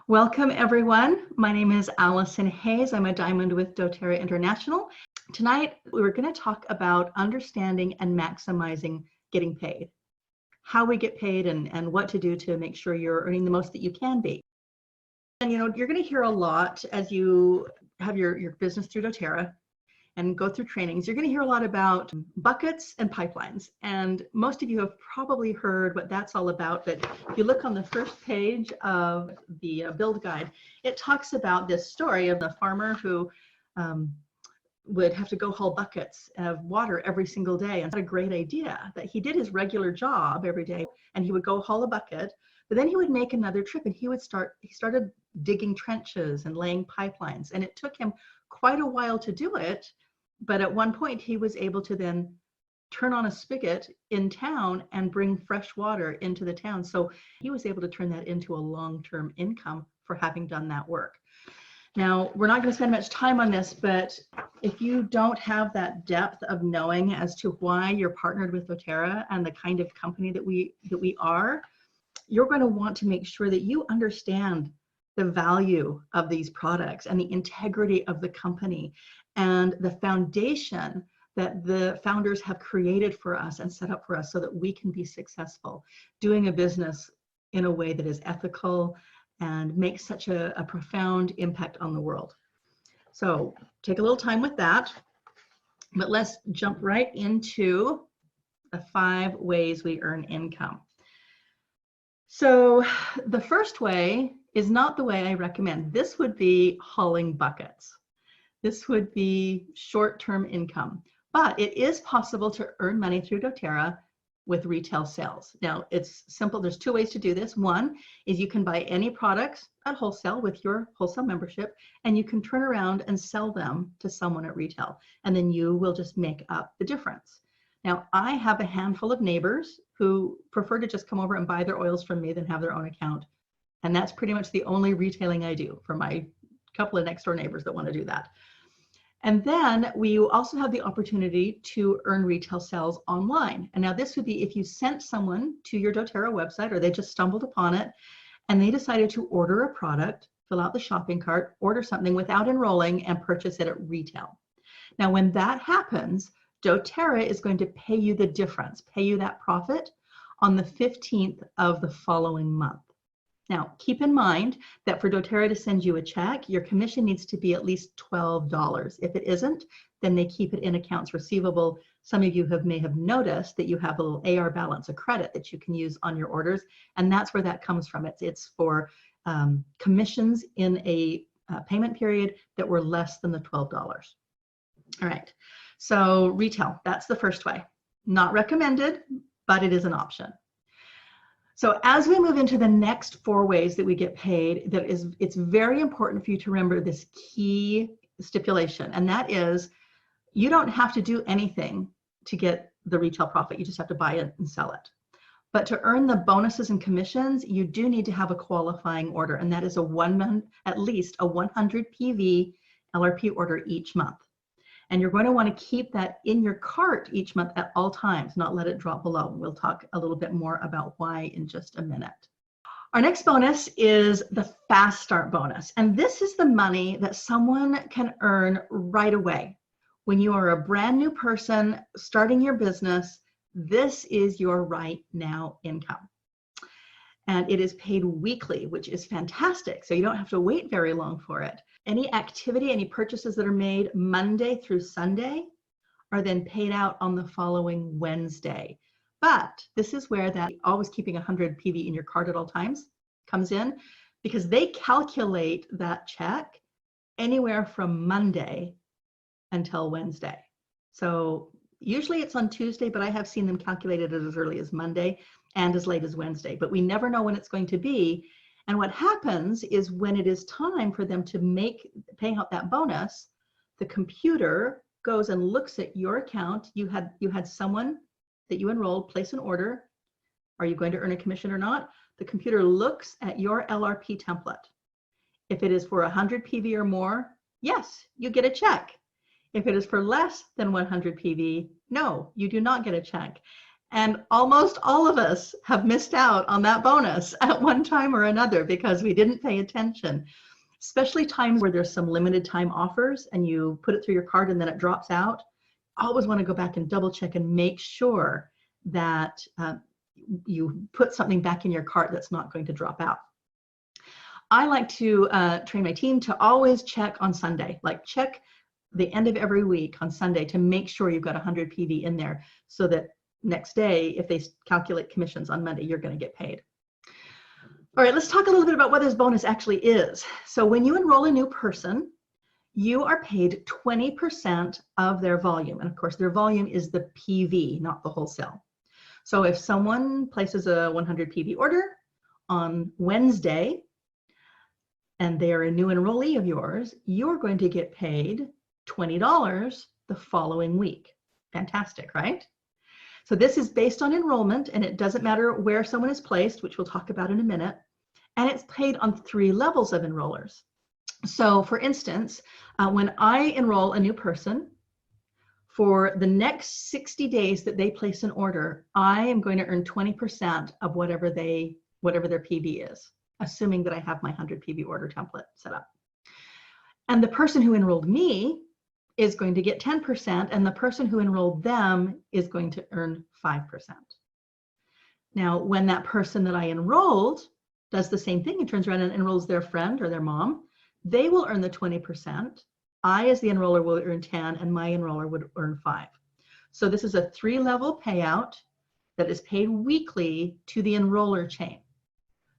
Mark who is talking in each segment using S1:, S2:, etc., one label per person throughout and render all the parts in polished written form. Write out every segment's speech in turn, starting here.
S1: Welcome, everyone. My name is Allison Hayes. I'm a diamond with doTERRA International. Tonight, we're going to talk about understanding and maximizing getting paid, how we get paid, and what to do to make sure you're earning the most that you can be. And you're going to hear a lot as you have your business through doTERRA and go through trainings. You're going to hear a lot about buckets and pipelines. And most of you have probably heard what that's all about. But if you look on the first page of the build guide, it talks about this story of the farmer who would have to go haul buckets of water every single day. And what a great idea that he did his regular job every day and he would go haul a bucket, but then he would make another trip and he started digging trenches and laying pipelines. And it took him quite a while to do it. But at one point he was able to then turn on a spigot in town and bring fresh water into the town. So he was able to turn that into a long-term income for having done that work. Now, we're not going to spend much time on this, but if you don't have that depth of knowing as to why you're partnered with doTERRA and the kind of company that we are, you're going to want to make sure that you understand the value of these products and the integrity of the company and the foundation that the founders have created for us and set up for us so that we can be successful doing a business in a way that is ethical and makes such a profound impact on the world. So take a little time with that, but let's jump right into the 5 ways we earn income. So the first way is not the way I recommend. This would be hauling buckets. This would be short-term income, but it is possible to earn money through doTERRA with retail sales. Now, it's simple. There's 2 ways to do this. One is you can buy any products at wholesale with your wholesale membership, and you can turn around and sell them to someone at retail, and then you will just make up the difference. Now, I have a handful of neighbors who prefer to just come over and buy their oils from me than have their own account. And that's pretty much the only retailing I do for my couple of next door neighbors that want to do that. And then we also have the opportunity to earn retail sales online. And now this would be if you sent someone to your doTERRA website or they just stumbled upon it and they decided to order a product, fill out the shopping cart, order something without enrolling and purchase it at retail. Now, when that happens, doTERRA is going to pay you the difference, pay you that profit on the 15th of the following month. Now, keep in mind that for doTERRA to send you a check, your commission needs to be at least $12. If it isn't, then they keep it in accounts receivable. Some of you may have noticed that you have a little AR balance, a credit that you can use on your orders, and that's where that comes from. It's for commissions in a payment period that were less than the $12. All right, so retail, that's the first way. Not recommended, but it is an option. So as we move into the next 4 ways that we get paid, it's very important for you to remember this key stipulation, and that is you don't have to do anything to get the retail profit. You just have to buy it and sell it. But to earn the bonuses and commissions, you do need to have a qualifying order, and that is at least a 100 PV LRP order each month. And you're going to want to keep that in your cart each month at all times, not let it drop below. We'll talk a little bit more about why in just a minute. Our next bonus is the Fast Start bonus. And this is the money that someone can earn right away. When you are a brand new person starting your business, this is your right now income. And it is paid weekly, which is fantastic. So you don't have to wait very long for it. Any activity, any purchases that are made Monday through Sunday are then paid out on the following Wednesday. But this is where that always keeping 100 PV in your cart at all times comes in, because they calculate that check anywhere from Monday until Wednesday. So usually it's on Tuesday, but I have seen them calculate it as early as Monday and as late as Wednesday, but we never know when it's going to be. And what happens is when it is time for them to pay out that bonus, the computer goes and looks at your account. You had someone that you enrolled place an order. Are you going to earn a commission or not? The computer looks at your LRP template. If it is for 100 PV or more, yes, you get a check. If it is for less than 100 PV, no, you do not get a check. And almost all of us have missed out on that bonus at one time or another because we didn't pay attention, especially times where there's some limited time offers and you put it through your card and then it drops out. I always want to go back and double check and make sure that you put something back in your cart that's not going to drop out. I like to train my team to always check on Sunday, like check the end of every week on Sunday to make sure you've got 100 PV in there so that next day, if they calculate commissions on Monday, you're going to get paid. All right, let's talk a little bit about what this bonus actually is. So when you enroll a new person, you are paid 20% of their volume. And of course, their volume is the PV, not the wholesale. So if someone places a 100 PV order on Wednesday, and they are a new enrollee of yours, you're going to get paid $20 the following week. Fantastic, right? So this is based on enrollment, and it doesn't matter where someone is placed, which we'll talk about in a minute, and it's paid on 3 levels of enrollers. So for instance, when I enroll a new person, for the next 60 days that they place an order, I am going to earn 20% of whatever their PV is, assuming that I have my 100 PV order template set up. And the person who enrolled me is going to get 10%, and the person who enrolled them is going to earn 5%. Now, when that person that I enrolled does the same thing and turns around and enrolls their friend or their mom, they will earn the 20%. I, as the enroller, will earn 10, and my enroller would earn 5. So this is a 3-level payout that is paid weekly to the enroller chain.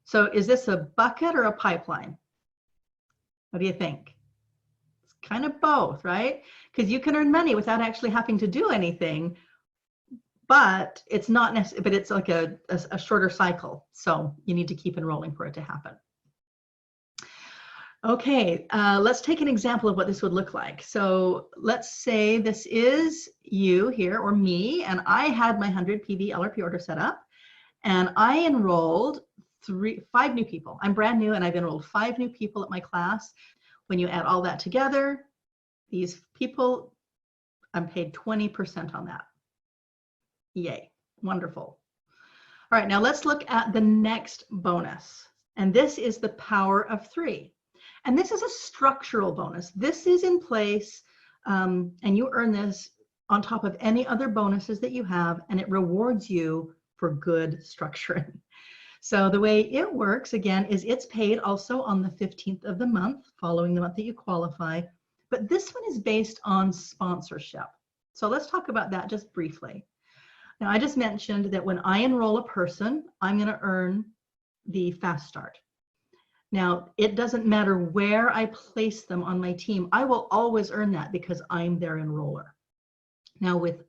S1: So is this a bucket or a pipeline? What do you think? Kind of both, right? Because you can earn money without actually having to do anything, but it's not necessarily, but it's like a shorter cycle. So you need to keep enrolling for it to happen. Okay, let's take an example of what this would look like. So let's say this is you here or me, and I had my 100 PV LRP order set up, and I enrolled 5 new people. I'm brand new, and I've enrolled 5 new people at my class. When you add all that together, these people, I'm paid 20% on that. Yay, wonderful. All right, now let's look at the next bonus. And this is the power of 3. And this is a structural bonus. This is in place, and you earn this on top of any other bonuses that you have, and it rewards you for good structuring. So the way it works, again, is it's paid also on the 15th of the month, following the month that you qualify. But this one is based on sponsorship. So let's talk about that just briefly. Now, I just mentioned that when I enroll a person, I'm going to earn the fast start. Now, it doesn't matter where I place them on my team. I will always earn that because I'm their enroller. Now, with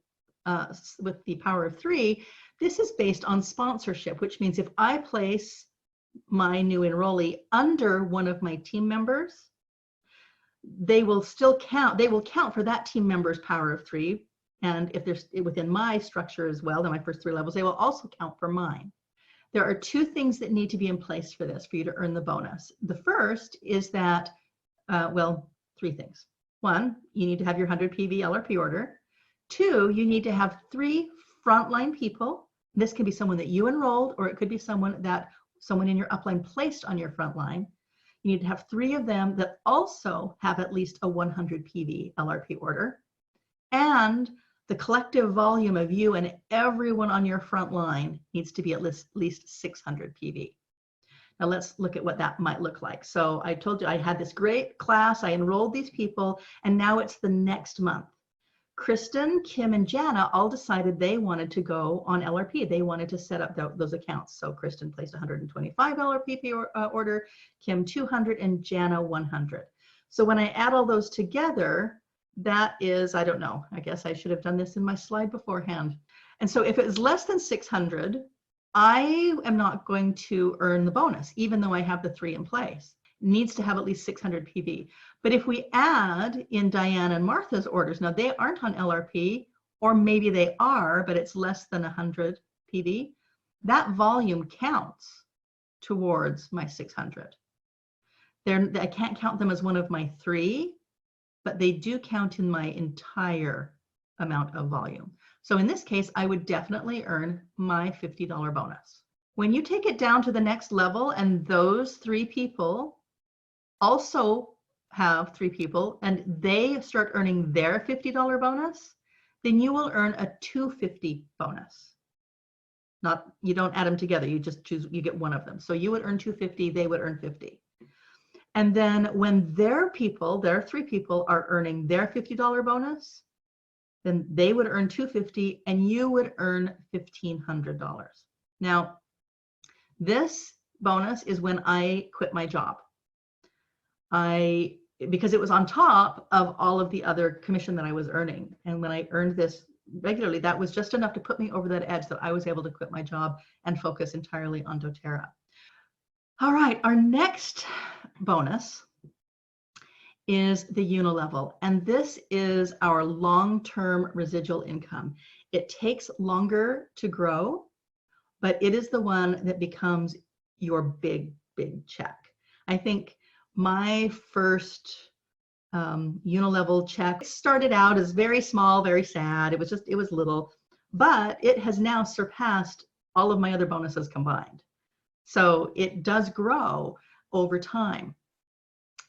S1: the power of 3, this is based on sponsorship, which means if I place my new enrollee under one of my team members, they will still count. They will count for that team member's power of 3. And if they're within my structure as well, then my first 3 levels, they will also count for mine. There are 2 things that need to be in place for this, for you to earn the bonus. The first is that, well, 3 things. 1, you need to have your 100 PV LRP order. 2, you need to have 3 frontline people. This can be someone that you enrolled, or it could be someone in your upline placed on your front line. You need to have 3 of them that also have at least a 100 PV LRP order. And the collective volume of you and everyone on your front line needs to be at least 600 PV. Now let's look at what that might look like. So I told you I had this great class, I enrolled these people, and now it's the next month. Kristen, Kim, and Jana all decided they wanted to go on LRP. They wanted to set up those accounts. So Kristen placed a $125 LRP order, Kim 200, and Jana 100. So when I add all those together, that is, I don't know, I guess I should have done this in my slide beforehand. And so if it is less than 600, I am not going to earn the bonus, even though I have the 3 in place. It needs to have at least 600 PV. But if we add in Diane and Martha's orders, now they aren't on LRP, or maybe they are, but it's less than 100 PV, that volume counts towards my 600. I can't count them as one of my 3, but they do count in my entire amount of volume. So in this case, I would definitely earn my $50 bonus. When you take it down to the next level and those 3 people also have 3 people and they start earning their $50 bonus, then you will earn a $250 bonus. Not, you don't add them together, you just choose, you get one of them. So you would earn $250, they would earn $50. And then when their 3 people are earning their $50 bonus, then they would earn $250 and you would earn $1,500. Now, this bonus is when I quit my job. Because it was on top of all of the other commission that I was earning. And when I earned this regularly, that was just enough to put me over that edge that I was able to quit my job and focus entirely on doTERRA. All right, our next bonus is the Unilevel. And this is our long-term residual income. It takes longer to grow, but it is the one that becomes your big, big check. I think my first Unilevel check started out as very small, very sad. It was little, but it has now surpassed all of my other bonuses combined. So it does grow over time.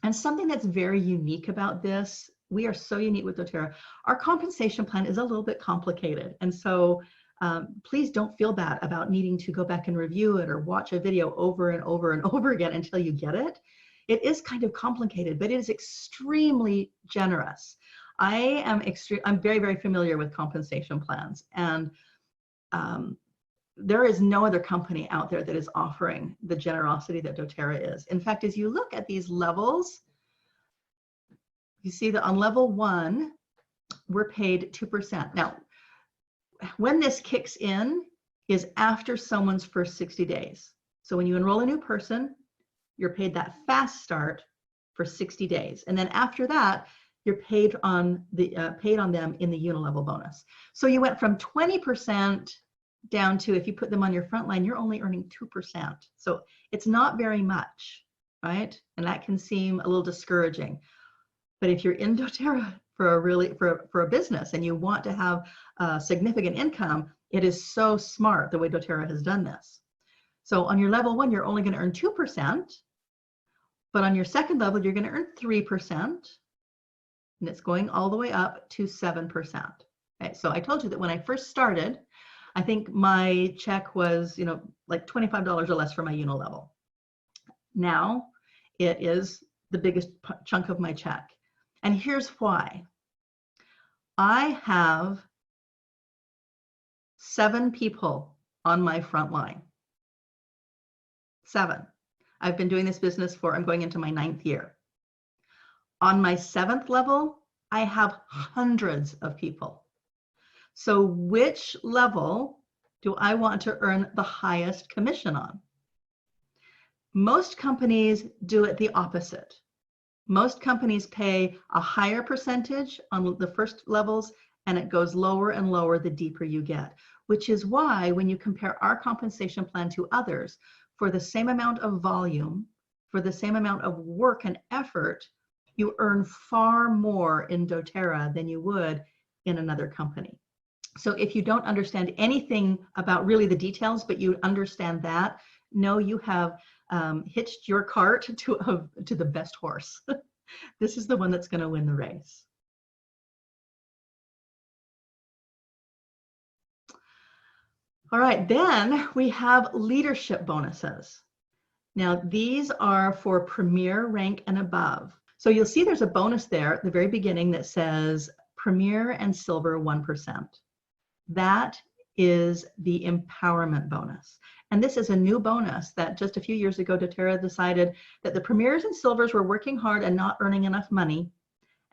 S1: And something that's very unique about this, we are so unique with doTERRA, our compensation plan is a little bit complicated. And so please don't feel bad about needing to go back and review it or watch a video over and over and over again until you get it. It is kind of complicated, but it is extremely generous. I'm very, very familiar with compensation plans, and there is no other company out there that is offering the generosity that doTERRA is. In fact, as you look at these levels, you see that on level 1, we're paid 2%. Now, when this kicks in is after someone's first 60 days. So when you enroll a new person, you're paid that fast start for 60 days. And then after that, you're paid on them in the Unilevel bonus. So you went from 20% down to, if you put them on your front line, you're only earning 2%. So it's not very much, right? And that can seem a little discouraging. But if you're in doTERRA for a business and you want to have a significant income, it is so smart the way doTERRA has done this. So on your level 1, you're only going to earn 2%, but on your second level, you're going to earn 3%, and it's going all the way up to 7%. Okay, so I told you that when I first started, I think my check was, like $25 or less for my Unilevel. Now it is the biggest chunk of my check. And here's why. I have 7 people on my front line. 7. I've been doing this business I'm going into my 9th year. On my 7th level, I have hundreds of people. So which level do I want to earn the highest commission on? Most companies do it the opposite. Most companies pay a higher percentage on the first levels, and it goes lower and lower the deeper you get, which is why when you compare our compensation plan to others, for the same amount of volume, for the same amount of work and effort, you earn far more in doTERRA than you would in another company. So if you don't understand anything about really the details, but you understand that, know you have hitched your cart to the best horse. This is the one that's going to win the race. All right, then we have leadership bonuses. Now, these are for premier rank and above. So you'll see there's a bonus there at the very beginning that says Premier and Silver 1%. That is the empowerment bonus. And this is a new bonus that just a few years ago, doTERRA decided that the Premiers and Silvers were working hard and not earning enough money.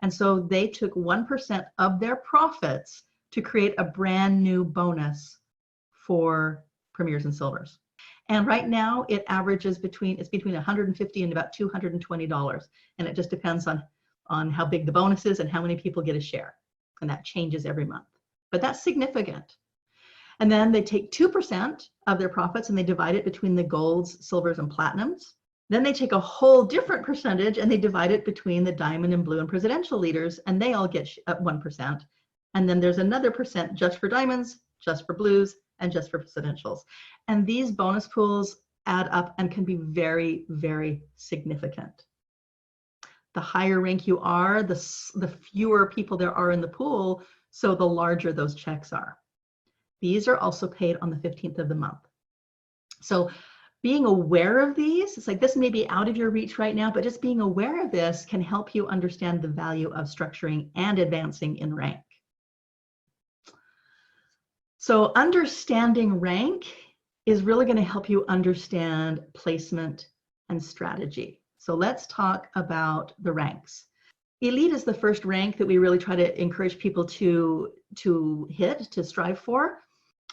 S1: And so they took 1% of their profits to create a brand new bonus for Premiers and Silvers. And right now it averages between $150 and about $220. And it just depends on how big the bonus is and how many people get a share. And that changes every month. But that's significant. And then they take 2% of their profits and they divide it between the golds, silvers, and platinums. Then they take a whole different percentage and they divide it between the diamond and blue and presidential leaders, and they all get 1%. And then there's another percent just for diamonds, just for blues, and just for presidentials. And these bonus pools add up and can be very, very significant. The higher rank you are, the fewer people there are in the pool, so the larger those checks are. These are also paid on the 15th of the month. So being aware of these, it's like this may be out of your reach right now, but just being aware of this can help you understand the value of structuring and advancing in rank. So understanding rank is really going to help you understand placement and strategy. So let's talk about the ranks. Elite is the first rank that we really try to encourage people to hit, to strive for.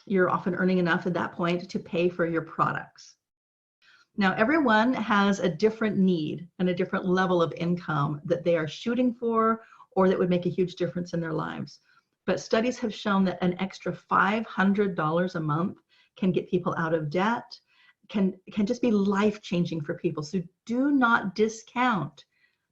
S1: You're often earning enough at that point to pay for your products. Now, everyone has a different need and a different level of income that they are shooting for or that would make a huge difference in their lives. But studies have shown that an extra $500 a month can get people out of debt, can just be life-changing for people. So do not discount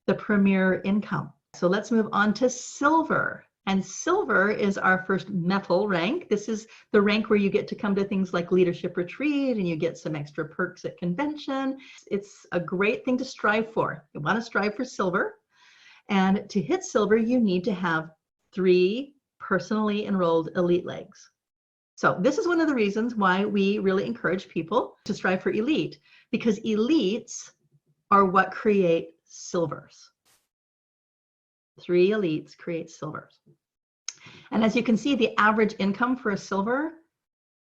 S1: the premier income. So let's move on to silver. And silver is our first metal rank. This is the rank where you get to come to things like leadership retreat and you get some extra perks at convention. It's a great thing to strive for. You want to strive for silver. And to hit silver, you need to have 3 personally enrolled elite legs. So this is one of the reasons why we really encourage people to strive for elite, because elites are what create silvers. 3 elites create silvers. And as you can see, the average income for a silver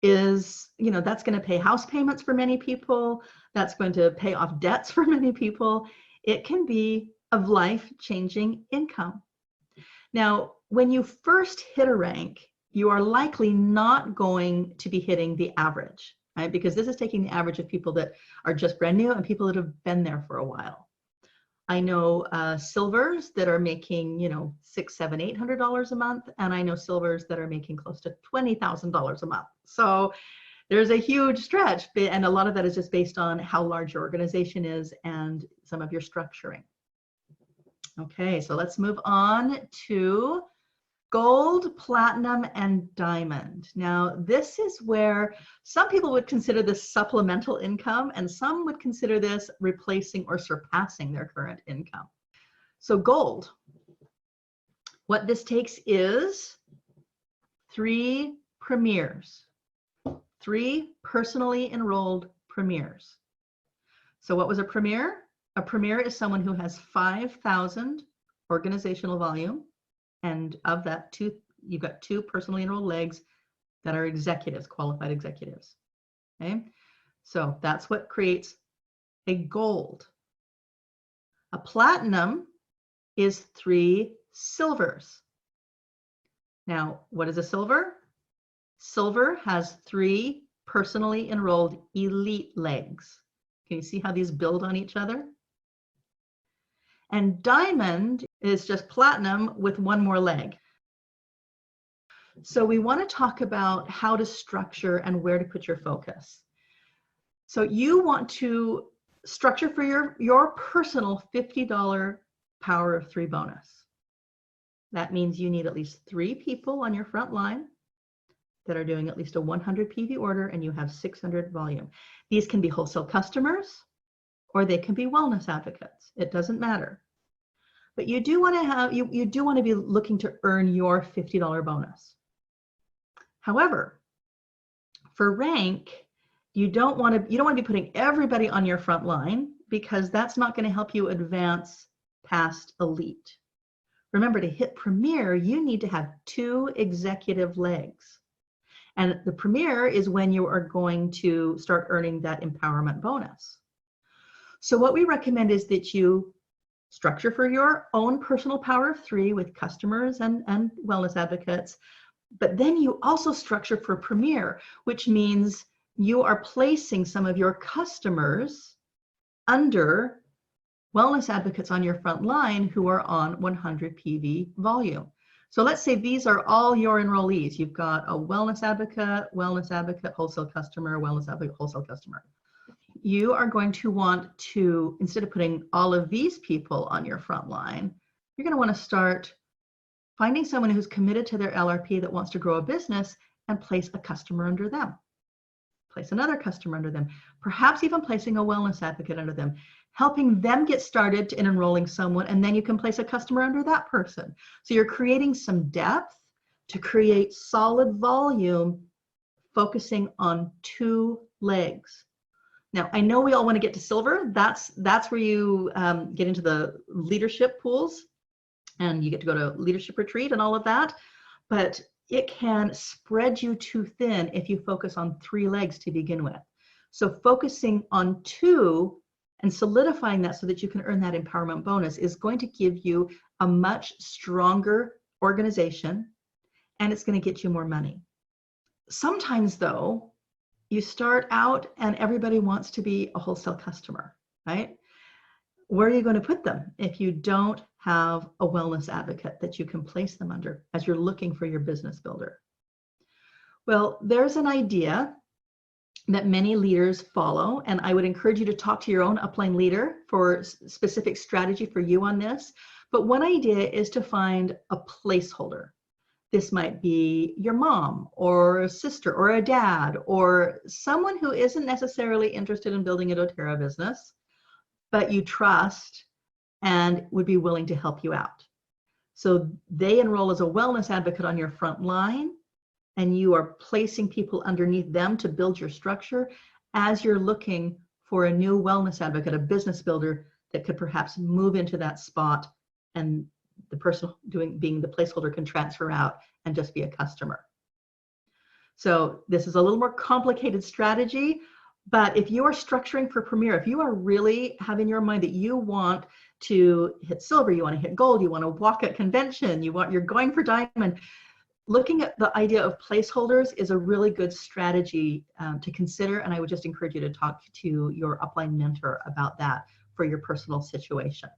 S1: is, that's going to pay house payments for many people. That's going to pay off debts for many people. It can be of life-changing income. Now, when you first hit a rank, you are likely not going to be hitting the average, right? Because this is taking the average of people that are just brand new and people that have been there for a while. I know silvers that are making, $600, $700, $800 a month, and I know silvers that are making close to $20,000 a month. So there's a huge stretch, and a lot of that is just based on how large your organization is and some of your structuring. Okay, so let's move on to gold, platinum, and diamond. Now, this is where some people would consider this supplemental income, and some would consider this replacing or surpassing their current income. So gold, what this takes is 3 premiers, 3 personally enrolled premiers. So what was a premier? A premier is someone who has 5,000 organizational volume. And of that, you've got 2 personally enrolled legs that are executives, qualified executives. Okay, so that's what creates a gold. A platinum is 3 silvers. Now, what is a silver? Silver has 3 personally enrolled elite legs. Can you see how these build on each other? And diamond is just platinum with 1 more leg. So we want to talk about how to structure and where to put your focus. So you want to structure for your personal $50 power of 3 bonus. That means you need at least 3 people on your front line that are doing at least a 100 PV order, and you have 600 volume. These can be wholesale customers, or they can be wellness advocates. It doesn't matter. But you do want to have, you do want to be looking to earn your $50 bonus. However, for rank, you don't want to be putting everybody on your front line, because that's not going to help you advance past elite. Remember, to hit premier, you need to have 2 executive legs. And the premier is when you are going to start earning that empowerment bonus. So what we recommend is that you structure for your own personal power of 3 with customers and wellness advocates, but then you also structure for premier, which means you are placing some of your customers under wellness advocates on your front line who are on 100 PV volume. So let's say these are all your enrollees. You've got a wellness advocate, wholesale customer, wellness advocate, wholesale customer. You are going to want to, instead of putting all of these people on your front line, you're going to want to start finding someone who's committed to their LRP that wants to grow a business and place a customer under them. Place another customer under them, perhaps even placing a wellness advocate under them, helping them get started in enrolling someone, and then you can place a customer under that person. So you're creating some depth to create solid volume, focusing on 2 legs. Now, I know we all want to get to silver. That's where you get into the leadership pools, and you get to go to leadership retreat and all of that. But it can spread you too thin if you focus on 3 legs to begin with. So focusing on 2 and solidifying that so that you can earn that empowerment bonus is going to give you a much stronger organization, and it's going to get you more money. Sometimes though, you start out and everybody wants to be a wholesale customer, right? Where are you going to put them if you don't have a wellness advocate that you can place them under as you're looking for your business builder? Well, there's an idea that many leaders follow, and I would encourage you to talk to your own upline leader for specific strategy for you on this. But one idea is to find a placeholder. This might be your mom or a sister or a dad or someone who isn't necessarily interested in building a doTERRA business, but you trust and would be willing to help you out. So they enroll as a wellness advocate on your front line, and you are placing people underneath them to build your structure as you're looking for a new wellness advocate, a business builder that could perhaps move into that spot, and the person being the placeholder can transfer out and just be a customer. So this is a little more complicated strategy, but if you are structuring for Premier, if you are really having in your mind that you want to hit silver, you want to hit gold, you want to walk at convention, you're going for diamond, looking at the idea of placeholders is a really good strategy to consider, and I would just encourage you to talk to your upline mentor about that for your personal situation.